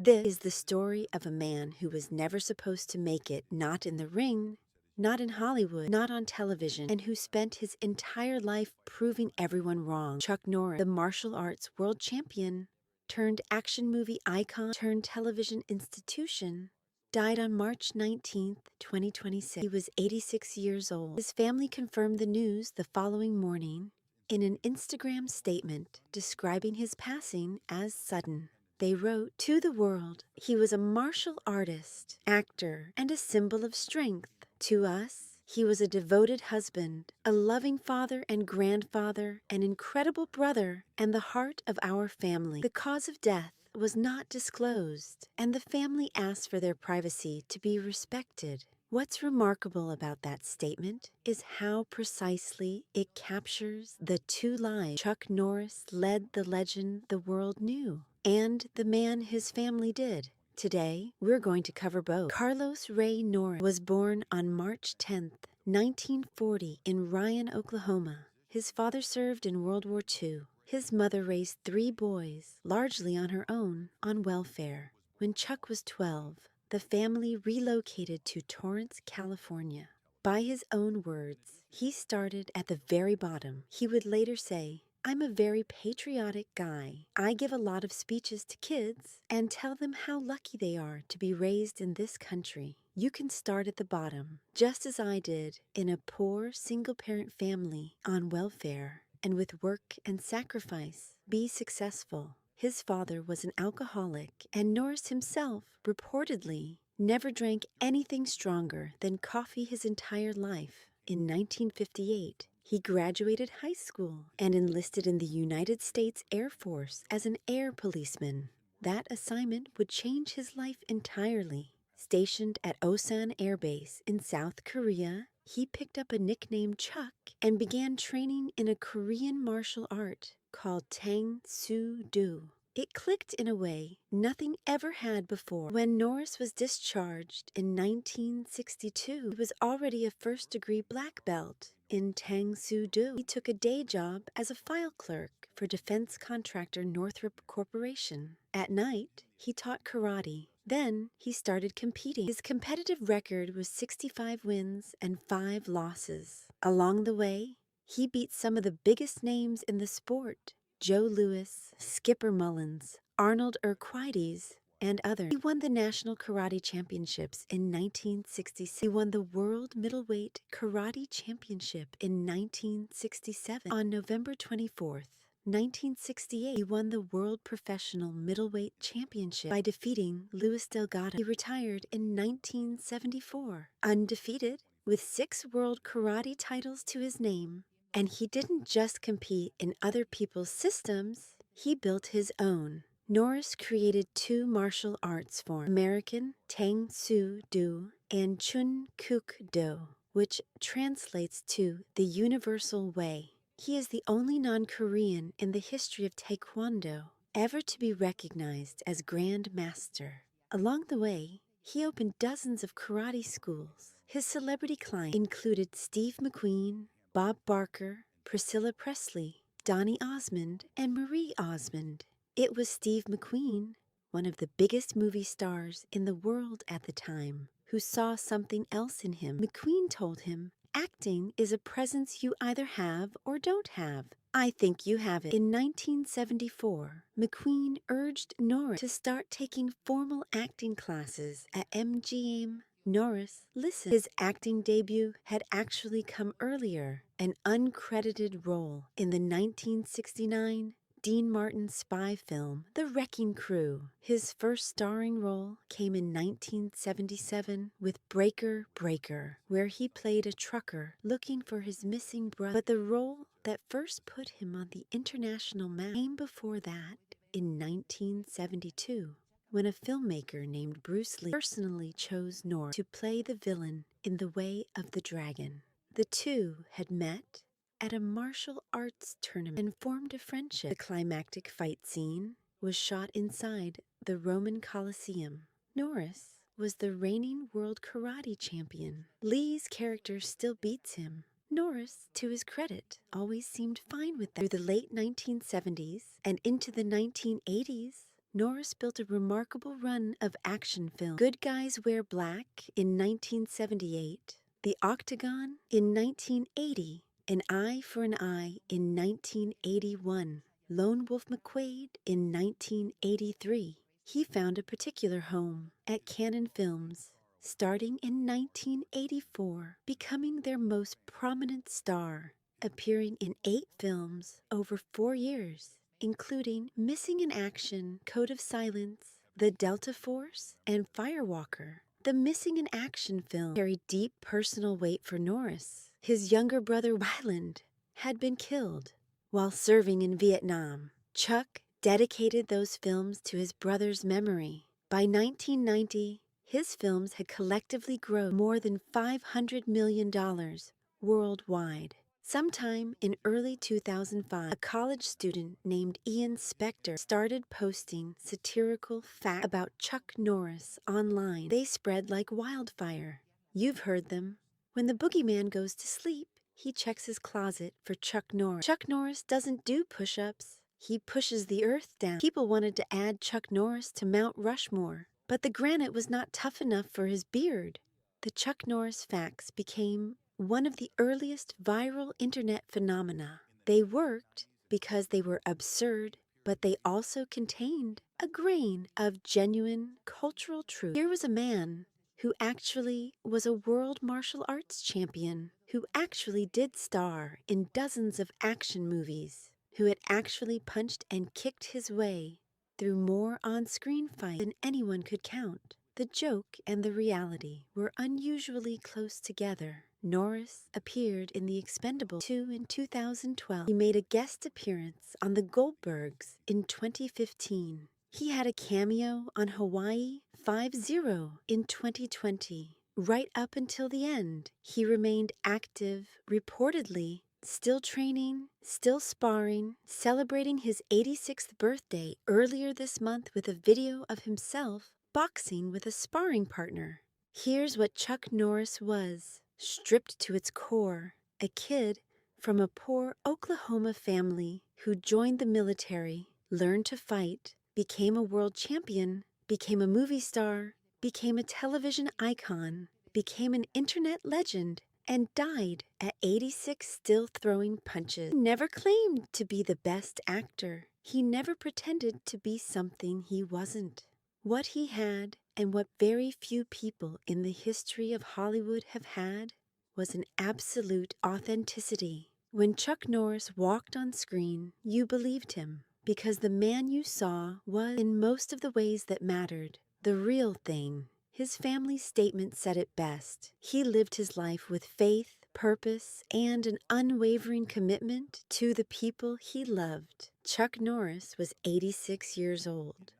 This is the story of a man who was never supposed to make it, not in the ring, not in Hollywood, not on television, and who spent his entire life proving everyone wrong. Chuck Norris, the martial arts world champion, turned action movie icon, turned television institution, died on March 19, 2026. He was 86 years old. His family confirmed the news the following morning in an Instagram statement describing his passing as sudden. They wrote, "To the world, he was a martial artist, actor, and a symbol of strength. To us, he was a devoted husband, a loving father and grandfather, an incredible brother, and the heart of our family." The cause of death was not disclosed, and the family asked for their privacy to be respected. What's remarkable about that statement is how precisely it captures the two lives Chuck Norris led, the legend the world knew, and the man his family did. Today, we're going to cover both. Carlos Ray Norris was born on March 10th, 1940 in Ryan, Oklahoma. His father served in World War II. His mother raised 3 boys, largely on her own, on welfare. When Chuck was 12, the family relocated to Torrance, California. By his own words, he started at the very bottom. He would later say, "I'm a very patriotic guy. I give a lot of speeches to kids and tell them how lucky they are to be raised in this country. You can start at the bottom, just as I did, in a poor single-parent family on welfare, and with work and sacrifice, be successful." His father was an alcoholic, and Norris himself, reportedly, never drank anything stronger than coffee his entire life. In 1958, he graduated high school and enlisted in the United States Air Force as an air policeman. That assignment would change his life entirely. Stationed at Osan Air Base in South Korea, he picked up a nickname Chuck and began training in a Korean martial art called Tang Soo Do. It clicked in a way nothing ever had before. When Norris was discharged in 1962, he was already a first-degree black belt in Tang Soo Do. He took a day job as a file clerk for defense contractor Northrop Corporation. At night, he taught karate. Then he started competing. His competitive record was 65 wins and 5 losses. Along the way, he beat some of the biggest names in the sport: Joe Louis, Skipper Mullins, Arnold Urquidez, and others. He won the National Karate Championships in 1966. He won the World Middleweight Karate Championship in 1967. On November 24th, 1968, he won the World Professional Middleweight Championship by defeating Luis Delgado. He retired in 1974, undefeated, with 6 world karate titles to his name. And he didn't just compete in other people's systems, he built his own. Norris created 2 martial arts forms, American Tang Soo Do and Chun Kuk Do, which translates to the Universal Way. He is the only non-Korean in the history of Taekwondo ever to be recognized as Grand Master. Along the way, he opened dozens of karate schools. His celebrity clients included Steve McQueen, Bob Barker, Priscilla Presley, Donny Osmond, and Marie Osmond. It was Steve McQueen, one of the biggest movie stars in the world at the time, who saw something else in him. McQueen told him, "Acting is a presence you either have or don't have. I think you have it." In 1974, McQueen urged Norris to start taking formal acting classes at MGM. Norris listened. His acting debut had actually come earlier, an uncredited role in the 1969 Dean Martin spy film, The Wrecking Crew. His first starring role came in 1977 with Breaker Breaker, where he played a trucker looking for his missing brother. But the role that first put him on the international map came before that in 1972. When a filmmaker named Bruce Lee personally chose Norris to play the villain in The Way of the Dragon. The two had met at a martial arts tournament and formed a friendship. The climactic fight scene was shot inside the Roman Colosseum. Norris was the reigning world karate champion. Lee's character still beats him. Norris, to his credit, always seemed fine with that. Through the late 1970s and into the 1980s, Norris built a remarkable run of action films. Good Guys Wear Black in 1978, The Octagon in 1980, An Eye for an Eye in 1981, Lone Wolf McQuade in 1983. He found a particular home at Cannon Films, starting in 1984, becoming their most prominent star, appearing in 8 films over 4 years, including Missing in Action, Code of Silence, The Delta Force, and Firewalker. The Missing in Action film carried deep personal weight for Norris. His younger brother Ryland had been killed while serving in Vietnam. Chuck dedicated those films to his brother's memory. By 1990, his films had collectively grown more than $500 million worldwide. Sometime in early 2005, a college student named Ian Spector started posting satirical facts about Chuck Norris online. They spread like wildfire. You've heard them. When the boogeyman goes to sleep, he checks his closet for Chuck Norris. Chuck Norris doesn't do push-ups. He pushes the earth down. People wanted to add Chuck Norris to Mount Rushmore, but the granite was not tough enough for his beard. The Chuck Norris facts became one of the earliest viral internet phenomena. They worked because they were absurd, but they also contained a grain of genuine cultural truth. Here was a man who actually was a world martial arts champion, who actually did star in dozens of action movies, who had actually punched and kicked his way through more on-screen fights than anyone could count. The joke and the reality were unusually close together. Norris appeared in The Expendables 2 in 2012. He made a guest appearance on The Goldbergs in 2015. He had a cameo on Hawaii 5-0 in 2020. Right up until the end, he remained active, reportedly still training, still sparring, celebrating his 86th birthday earlier this month with a video of himself boxing with a sparring partner. Here's what Chuck Norris was, stripped to its core: a kid from a poor Oklahoma family who joined the military, learned to fight, became a world champion, became a movie star, became a television icon, became an internet legend, and died at 86 still throwing punches. He never claimed to be the best actor. He never pretended to be something he wasn't. What he had, and what very few people in the history of Hollywood have had, was an absolute authenticity. When Chuck Norris walked on screen, you believed him, because the man you saw was, in most of the ways that mattered, the real thing. His family's statement said it best. He lived his life with faith, purpose, and an unwavering commitment to the people he loved. Chuck Norris was 86 years old.